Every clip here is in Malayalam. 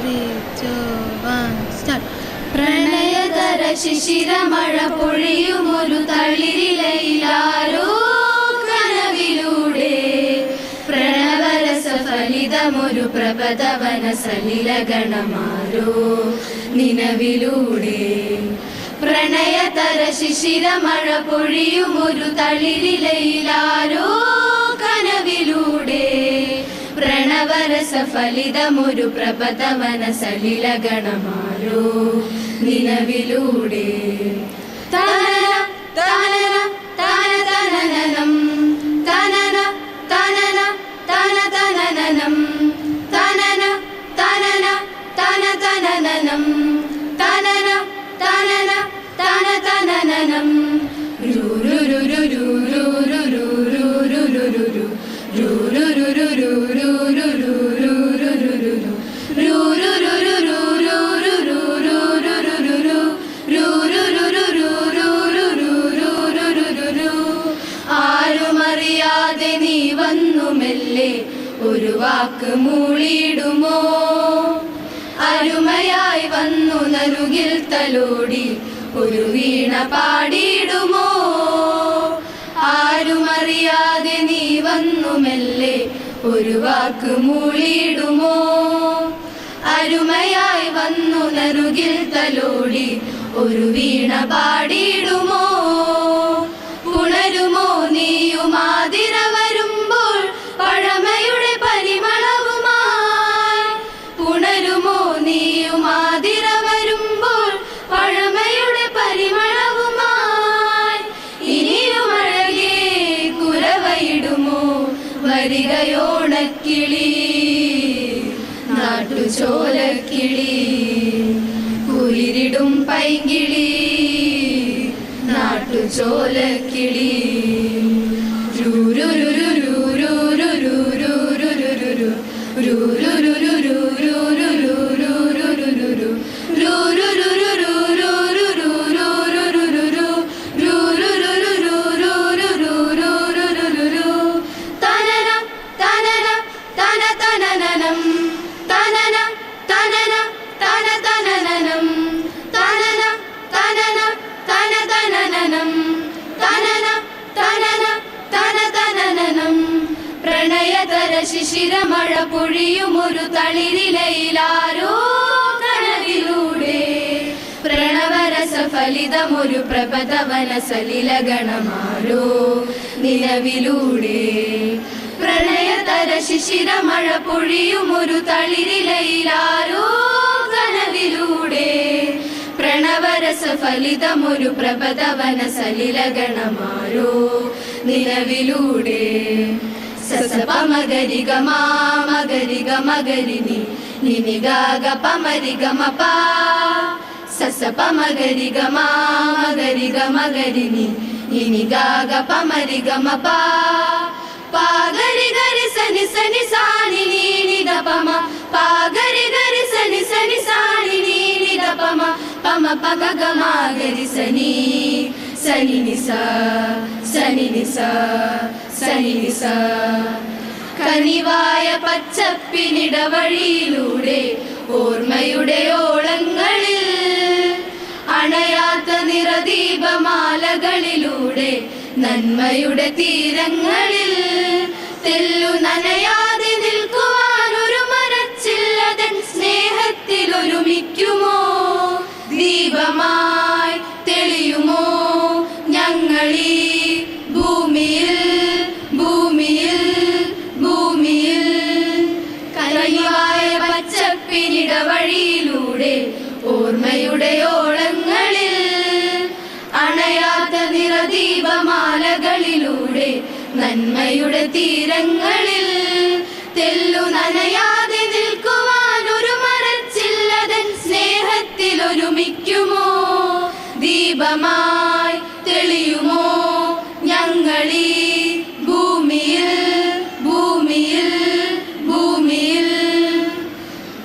3, 2, 1, start. പ്രണയതര ശിശിരമഴ പൊഴിയുമൊരു തളിരിലയിലാരോ കനവിലൂടെ പ്രണവരസ ഫലിതമൊരു പ്രപദവന സലിലഗണമാരോ നിലവിലൂടെ. പ്രണയതര ശിശിരമഴ പൊഴിയുമൊരു തളിരിലയിലാരോ കനവിലൂടെ പ്രണവരസ ഫലിതമൊരു പ്രപദവന സലിലഗണമാരോ നിലവിലൂടെ. തനന തനന തന തനനനം തനന തനന തന തനനനം തനന തനന തന തനനനം തനന തനന തന തനനനം രു രു രു രു രു രു രു രു രു രു രു രു ആരുമറിയാതെ നീ വന്നു മെല്ലെ ഒരു വാക്ക് മൂളിയിടുമോ, അരുമയായി വന്നു നറുകിൽ തലോടി ഒരു വീണ പാടിയിടുമോ. ആരുമറിയാതെ നീ വന്നു മെല്ലെ ഒരു വാക്ക് മൂളിയിടുമോ, അരുമയായി വന്നു നറുകിൽ തലോടി ഒരു വീണ പാടിയിടുമോ. പുണരുമോ നീയുമാതിര വരുമ്പോൾ പഴമയുടെ പരിമളവുമായി, പുണരുമോ നീയുമാതിര വരുമ്പോൾ പഴമയുടെ പരിമളവുമായി. ഇനിയുമഴകേ കുരവയിടുമോ വരികയോണക്കിളി നാട്ടുചോലക്കിളി കുളിരിടും പൈങ്കിളി നാട്ടുചോലക്കിളി. പ്രണയതര ശിശിരമഴ പൊഴിയുമൊരു തളിരിലയിലാരോ കനവിലൂടെ പ്രണവരസ ഫലിതമൊരു പ്രപദവന സലിലഗണമാരോ നിലവിലൂടെ. പ്രണയതര ശിശിരമഴ പൊഴിയുമൊരു തളിരിലയിലാരോ കനവിലൂടെ പ്രണവരസ ഫലിതമൊരു പ്രപദവന സലിലഗണമാരോ നിലവിലൂടെ. സസപ മഗരി ഗമാ മഗരി ഗമഗരി നി നിനി ഗാഗ പമരി ഗമപ സസപ മഗരി ഗമാ മഗരി ഗമഗരി നി നിനി ഗാഗ പമരി ഗമപ പാഗരി ഗരി സനി സനി സാനി നി നി ദപമ പാഗരി ഗരി സനി സനി സാനി നി നി ദപമ പമ പഗ ഗമാ ഗരി സനി സനി നിസ സനി നിസ സനി നിസ. കനിവായ പച്ചപ്പിനിടവഴിയിലൂടെ ഓർമ്മയുടെ ഓളങ്ങളിൽ അണയാത്ത നിറദീപമാലകളിലൂടെ നന്മയുടെ തീരങ്ങളിൽ തെല്ലു നനയാതെ നിൽക്കുവാനൊരു മരച്ചില്ലതൻ സ്നേഹത്തിലൊരുമിക്കുമോ, ദീപമായി തെളിയുമോ ഞങ്ങളീ ഭൂമിയിൽ ഭൂമിയിൽ ഭൂമിയിൽ. കനിവായ പച്ചപ്പിനിടവഴിയിലൂടെ ഓർമ്മയുടെ ഓളങ്ങളിൽ അണയാത്ത നിറദീപമാലകളിലൂടെ നന്മയുടെ തീരങ്ങളിൽ തെല്ലു നനയാതെ നിൽക്കുവാനൊരു മരച്ചില്ലതൻ സ്നേഹത്തിലൊരുമിക്കുമോ, ദീപമായി തെളിയുമോ ഞങ്ങളീ ഭൂമിയിൽ ഭൂമിയിൽ ഭൂമിയിൽ.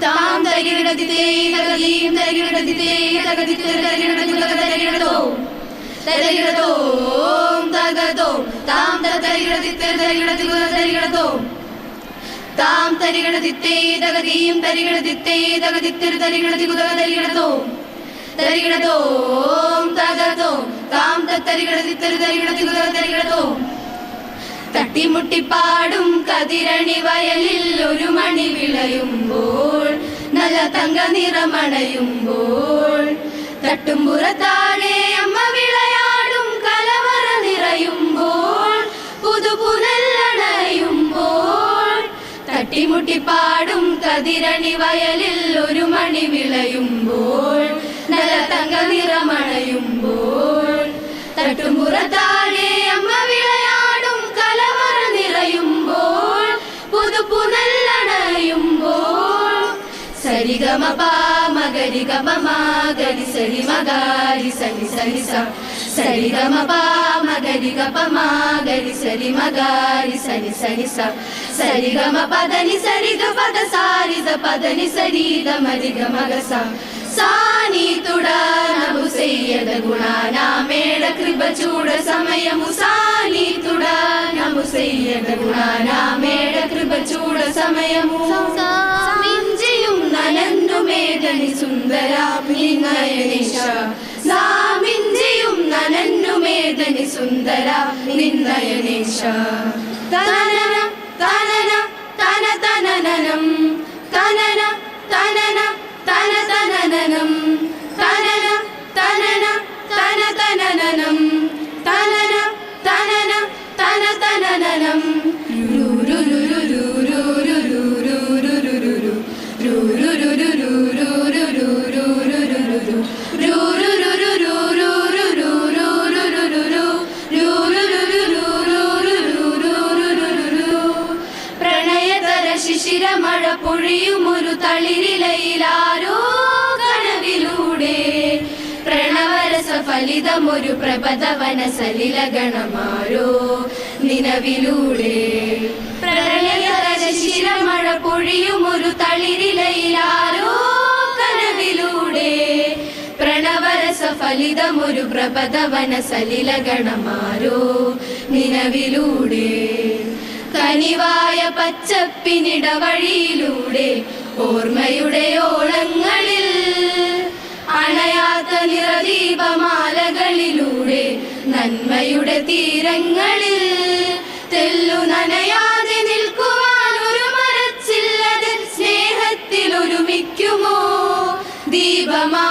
താം തരികിടതിതേ തകതീം തരികിടതിതേ തകതിത്തോ തരികിടതോ തകതോ താം തരികിടതിത്തേ തരികിടതോ താം തരികിട തിത്തേ തകതീം തരികിട തിത്തേ തകതിത്തിരു തരികിട തികുതക തരികിടതോം തരികിടതോം തകതോം താം തരികിട തിത്തിരു തരികിട തികുതക തരികിടതോം. തട്ടിമുട്ടിപ്പാടും കതിരണി വയലിൽ ഒരു മണി വിളയുമ്പോൾ നല്ല തങ്ക നിറമണയുമ്പോൾ തട്ടുംപുറത്താഴെ അമ്മ വിളയാടും കലവറ നിറയുമ്പോൾ പുതുപുനല്ലണയുമ്പോൾ തട്ടിമുട്ടിപ്പാടും കതിരണി വയലിൽ ഒരു മണി വിളയുമ്പോൾ നല്ല തങ്ക നിറമണയുമ്പോൾ തട്ടുംപുറത്താഴെ അമ്മ വിളയാടും കലവറ നിറയുമ്പോൾ പുതുപുനല്ലണയുമ്പോൾ സരിഗമ മഗരി ഗമ മഗരി സരി മഗരി സരി സരി സ സരിഗമ മഗരി ഗമ മഗരി സരി മഗരി സരി സരി സ സരിഗമ പദനി സരി ഗ പദ സാരി സ പദനി സരി ഗ മരി ഗ മഗ സ സാനി തുട നബു സയ്യദ ഗുണാനാമേട കൃപ ചൂട സമയമു സാനി തുട നബു സയ്യദ ഗുണാനാമേട കൃപ ചൂട സമയമു സാമിഞ്ചിയും നനന്നു മേദനി സുന്ദര നിന്നയനേശ സാമിഞ്ചിയും നനന്നു മേദനി സുന്ദര നിന്നയനേശ തനന തനന തന തനനനം തനന തനന തന തനനനം തനന തനന തന തനനനം തനന തനന തന തനനനം പ്രണയതര ശിശിരമഴ പൊഴിയുമൊരു തളിരിലയിലാരോ കനവിലൂടെ പ്രണവരസ ഫലിതമൊരു പ്രപദവന സലില ഗണമാരോ നിലവിലൂടെ പ്രണയതര ശിശിരമഴ പൊഴിയുമൊരു തളിരിലയിലാരോ കനവിലൂടെ പ്രണവരസ ഫലിതമൊരു പ്രപദവന സലില ഗണമാരോ നിലവിലൂടെ കനിവായ പച്ചപ്പിനിടവഴിയിലൂടെ ഓർമ്മയുടെ ഓളങ്ങളിൽ അണയാത്ത നിറദീപമാലകളിലൂടെ നന്മയുടെ തീരങ്ങളിൽ തെല്ലു നനയാതെ നിൽക്കുവാൻ ഒരു മരച്ചില്ലത് സ്നേഹത്തിൽ ഒരുമിക്കുമോ ദീപമാ